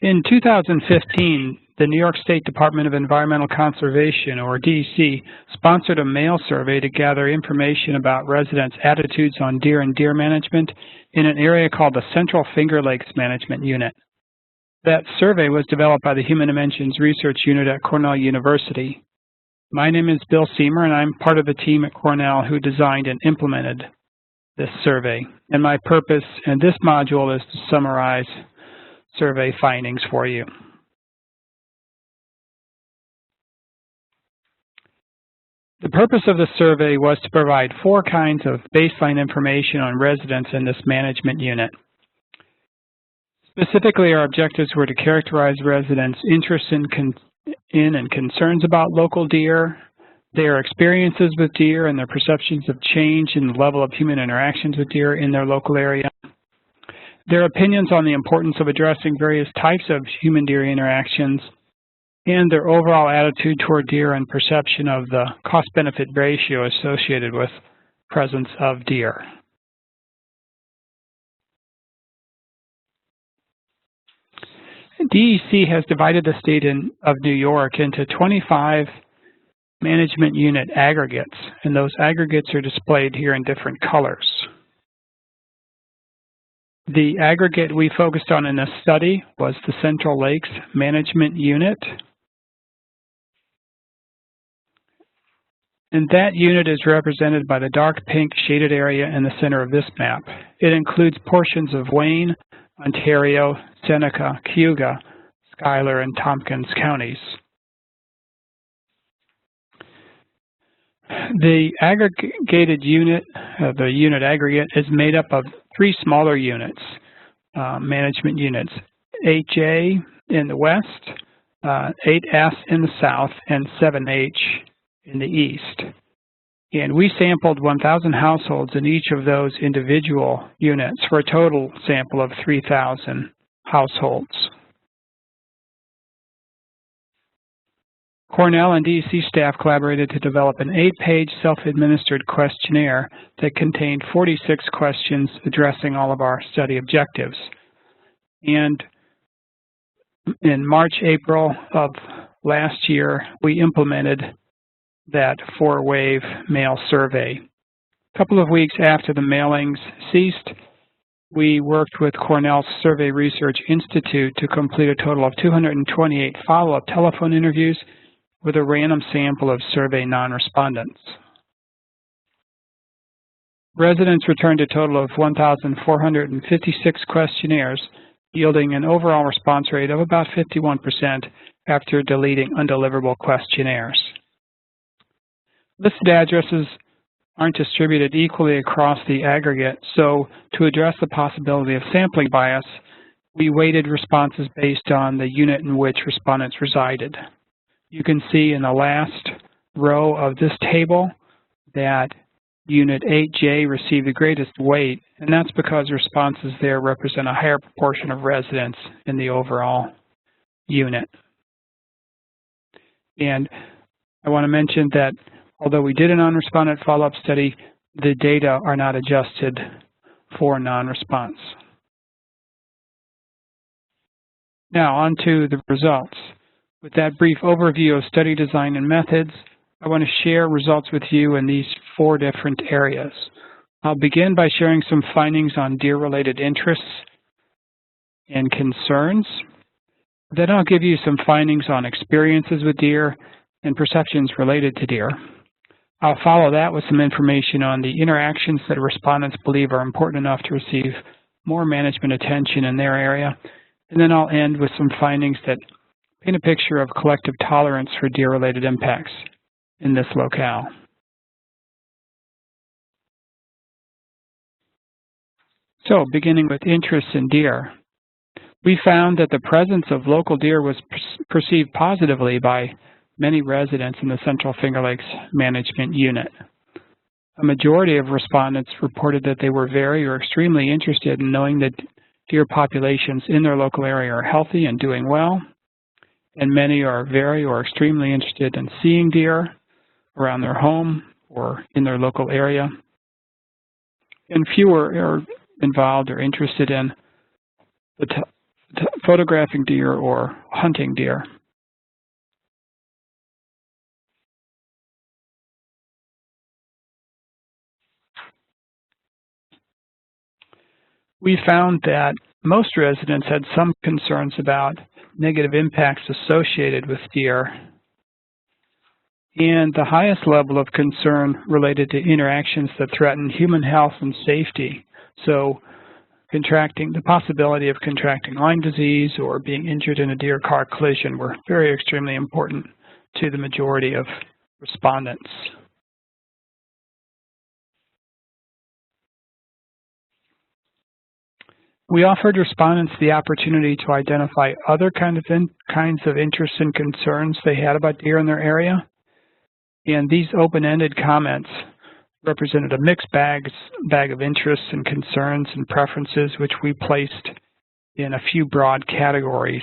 In 2015, the New York State Department of Environmental Conservation, or DEC, sponsored a mail survey to gather information about residents' attitudes on deer and deer management in an area called the Central Finger Lakes Management Unit. That survey was developed by the Human Dimensions Research Unit at Cornell University. My name is Bill Seamer, and I'm part of the team at Cornell who designed and implemented this survey. And my purpose in this module is to summarize survey findings for you. The purpose of the survey was to provide 4 kinds of baseline information on residents in this management unit. Specifically, our objectives were to characterize residents' interests in and concerns about local deer, their experiences with deer and their perceptions of change in the level of human interactions with deer in their local area, their opinions on the importance of addressing various types of human-deer interactions, and their overall attitude toward deer and perception of the cost-benefit ratio associated with presence of deer. DEC has divided the state of New York into 25 management unit aggregates, and those aggregates are displayed here in different colors. The aggregate we focused on in this study was the Central Lakes Management Unit. And that unit is represented by the dark pink shaded area in the center of this map. It includes portions of Wayne, Ontario, Seneca, Cayuga, Schuyler, and Tompkins counties. The aggregated unit, the unit aggregate, is made up of 3 smaller units, management units, 8J in the west, 8S in the south, and 7H in the east. And we sampled 1,000 households in each of those individual units for a total sample of 3,000 households. Cornell and DEC staff collaborated to develop an 8-page self-administered questionnaire that contained 46 questions addressing all of our study objectives. And in March, April of last year, we implemented that 4-wave mail survey. A couple of weeks after the mailings ceased, we worked with Cornell's Survey Research Institute to complete a total of 228 follow-up telephone interviews with a random sample of survey non-respondents. Residents returned a total of 1,456 questionnaires, yielding an overall response rate of about 51% after deleting undeliverable questionnaires. Listed addresses aren't distributed equally across the aggregate, so to address the possibility of sampling bias, we weighted responses based on the unit in which respondents resided. You can see in the last row of this table that Unit 8J received the greatest weight, and that's because responses there represent a higher proportion of residents in the overall unit. And I want to mention that although we did a non-respondent follow-up study, the data are not adjusted for non-response. Now on to the results. With that brief overview of study design and methods, I want to share results with you in these 4 different areas. I'll begin by sharing some findings on deer-related interests and concerns. Then I'll give you some findings on experiences with deer and perceptions related to deer. I'll follow that with some information on the interactions that respondents believe are important enough to receive more management attention in their area. And then I'll end with some findings that paint a picture of collective tolerance for deer-related impacts in this locale. So, beginning with interest in deer, we found that the presence of local deer was perceived positively by many residents in the Central Finger Lakes Management Unit. A majority of respondents reported that they were very or extremely interested in knowing that deer populations in their local area are healthy and doing well, and many are very or extremely interested in seeing deer around their home or in their local area, and fewer are involved or interested in the photographing deer or hunting deer. We found that most residents had some concerns about negative impacts associated with deer, and the highest level of concern related to interactions that threaten human health and safety. So the possibility of contracting Lyme disease or being injured in a deer-car collision were extremely important to the majority of respondents. We offered respondents the opportunity to identify other kinds of interests and concerns they had about deer in their area. And these open-ended comments represented a mixed bag of interests and concerns and preferences, which we placed in a few broad categories.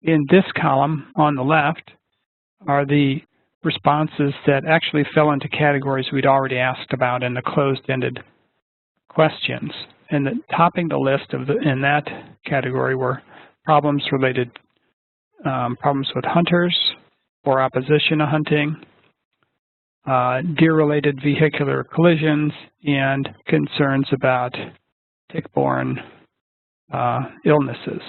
In this column on the left are the responses that actually fell into categories we'd already asked about in the closed-ended questions. And topping the list in that category were problems with hunters or opposition to hunting, deer-related vehicular collisions, and concerns about tick-borne illnesses.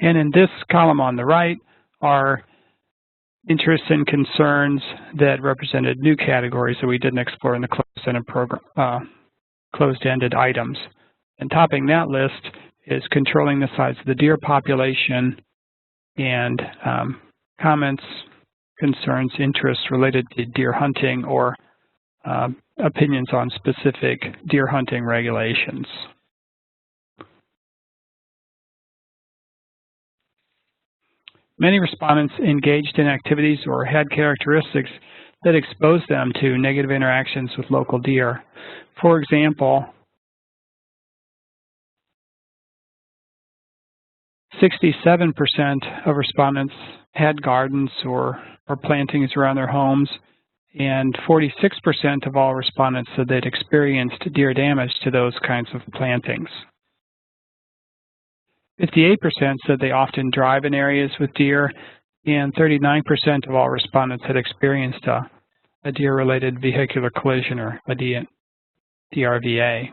And in this column on the right are interests and concerns that represented new categories that we didn't explore in the closed-ended items. And topping that list is controlling the size of the deer population and comments, concerns, interests related to deer hunting or opinions on specific deer hunting regulations. Many respondents engaged in activities or had characteristics that exposed them to negative interactions with local deer. For example, 67% of respondents had gardens or plantings around their homes, and 46% of all respondents said they'd experienced deer damage to those kinds of plantings. 58% said they often drive in areas with deer, and 39% of all respondents had experienced a deer-related vehicular collision or a DRVA.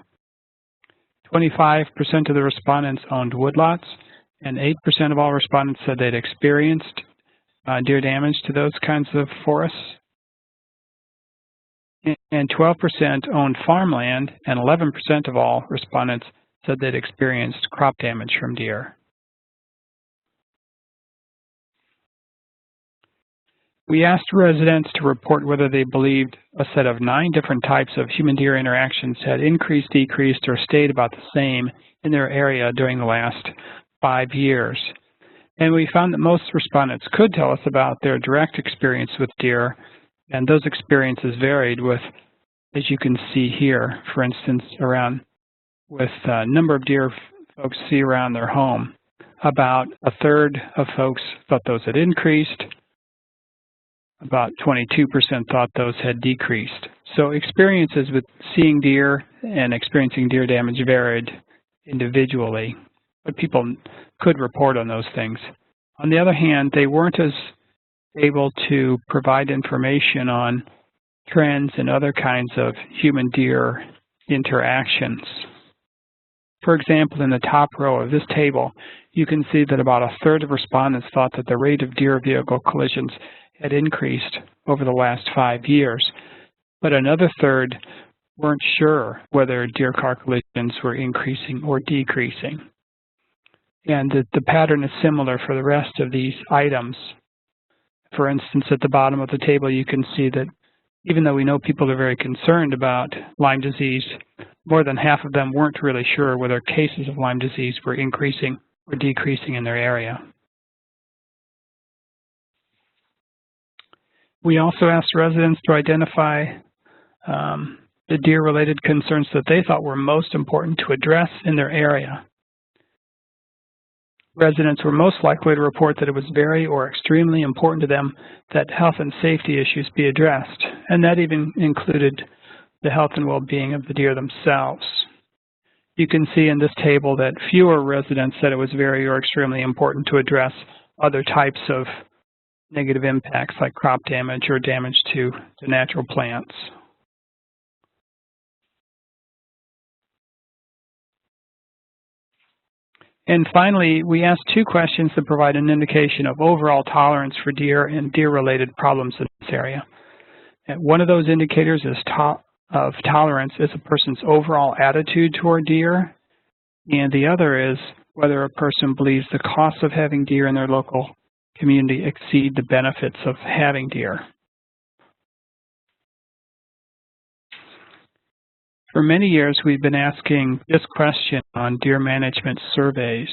25% of the respondents owned woodlots, and 8% of all respondents said they'd experienced deer damage to those kinds of forests. And 12% owned farmland, and 11% of all respondents said they'd experienced crop damage from deer. We asked residents to report whether they believed a set of 9 different types of human-deer interactions had increased, decreased, or stayed about the same in their area during the last 5 years. And we found that most respondents could tell us about their direct experience with deer, and those experiences varied with, as you can see here, for instance, with a number of deer folks see around their home. About a third of folks thought those had increased. About 22% thought those had decreased. So experiences with seeing deer and experiencing deer damage varied individually, but people could report on those things. On the other hand, they weren't as able to provide information on trends and other kinds of human-deer interactions. For example, in the top row of this table, you can see that about a third of respondents thought that the rate of deer vehicle collisions had increased over the last 5 years, but another third weren't sure whether deer car collisions were increasing or decreasing. And the pattern is similar for the rest of these items. For instance, at the bottom of the table, you can see that even though we know people are very concerned about Lyme disease, more than half of them weren't really sure whether cases of Lyme disease were increasing or decreasing in their area. We also asked residents to identify the deer-related concerns that they thought were most important to address in their area. Residents were most likely to report that it was very or extremely important to them that health and safety issues be addressed, and that even included the health and well-being of the deer themselves. You can see in this table that fewer residents said it was very or extremely important to address other types of negative impacts like crop damage or damage to the natural plants. And finally, we asked two questions that provide an indication of overall tolerance for deer and deer-related problems in this area. And one of those indicators of tolerance is a person's overall attitude toward deer, and the other is whether a person believes the costs of having deer in their local community exceed the benefits of having deer. For many years, we've been asking this question on deer management surveys.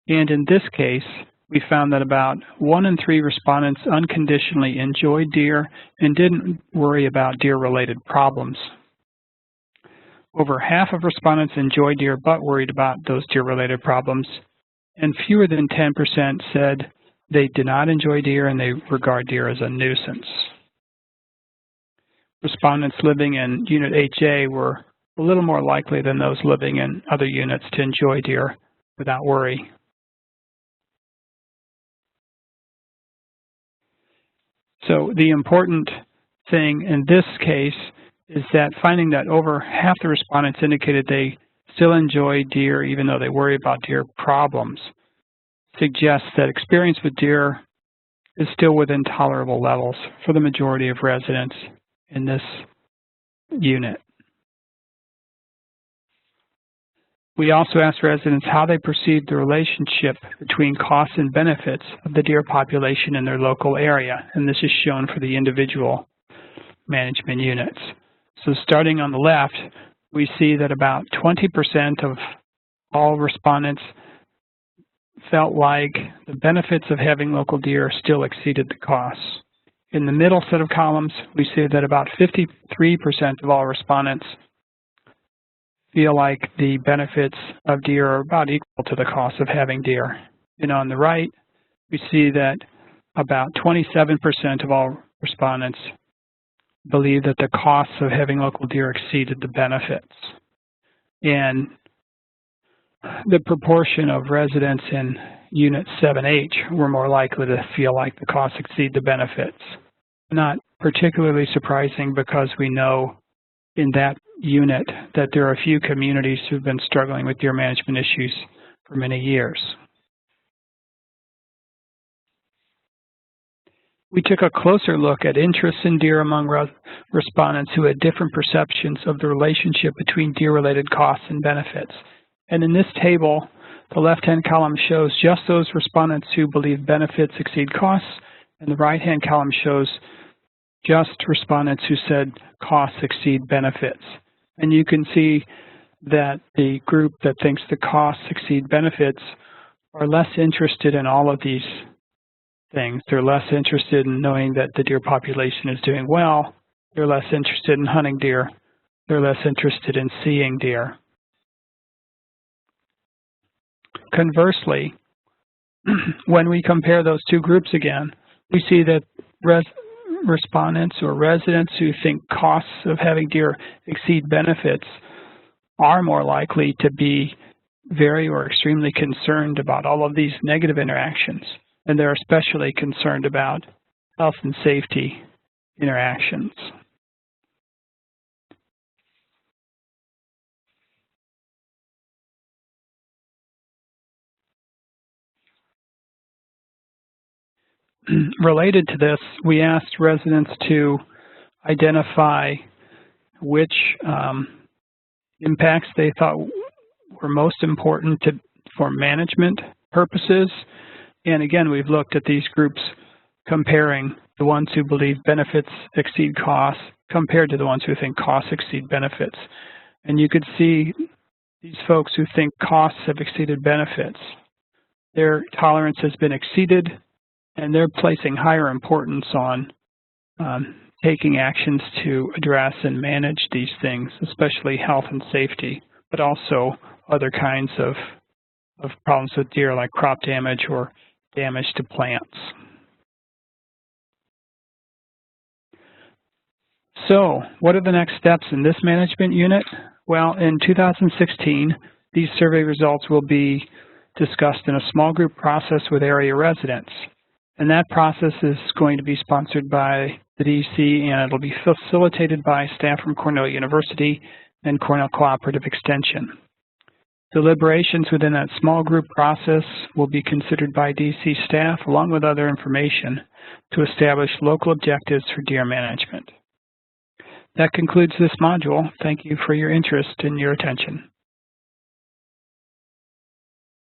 And in this case, we found that about 1 in 3 respondents unconditionally enjoyed deer and didn't worry about deer-related problems. Over half of respondents enjoyed deer but worried about those deer-related problems, and fewer than 10% said they did not enjoy deer and they regard deer as a nuisance. Respondents living in Unit 8J were a little more likely than those living in other units to enjoy deer without worry. So the important thing in this case is that finding that over half the respondents indicated they still enjoy deer even though they worry about deer problems suggests that experience with deer is still within tolerable levels for the majority of residents in this unit. We also asked residents how they perceived the relationship between costs and benefits of the deer population in their local area, and this is shown for the individual management units. So starting on the left, we see that about 20% of all respondents felt like the benefits of having local deer still exceeded the costs. In the middle set of columns, we see that about 53% of all respondents feel like the benefits of deer are about equal to the cost of having deer. And on the right, we see that about 27% of all respondents believe that the costs of having local deer exceeded the benefits. And the proportion of residents in Unit 7H were more likely to feel like the costs exceed the benefits. Not particularly surprising because we know in that unit that there are a few communities who've been struggling with deer management issues for many years. We took a closer look at interest in deer among respondents who had different perceptions of the relationship between deer-related costs and benefits. And in this table, the left-hand column shows just those respondents who believe benefits exceed costs, and the right-hand column shows just respondents who said costs exceed benefits. And you can see that the group that thinks the costs exceed benefits are less interested in all of these things. They're less interested in knowing that the deer population is doing well. They're less interested in hunting deer. They're less interested in seeing deer. Conversely, when we compare those two groups again, we see that respondents or residents who think costs of having deer exceed benefits are more likely to be very or extremely concerned about all of these negative interactions. And they're especially concerned about health and safety interactions. Related to this, we asked residents to identify which impacts they thought were most important for management purposes. And again, we've looked at these groups comparing the ones who believe benefits exceed costs compared to the ones who think costs exceed benefits. And you could see these folks who think costs have exceeded benefits. Their tolerance has been exceeded, and they're placing higher importance on taking actions to address and manage these things, especially health and safety, but also other kinds of of problems with deer like crop damage or damage to plants. So, what are the next steps in this management unit? Well, in 2016, these survey results will be discussed in a small group process with area residents. And that process is going to be sponsored by the DC, and it'll be facilitated by staff from Cornell University and Cornell Cooperative Extension. Deliberations within that small group process will be considered by DC staff along with other information to establish local objectives for deer management. That concludes this module. Thank you for your interest and your attention.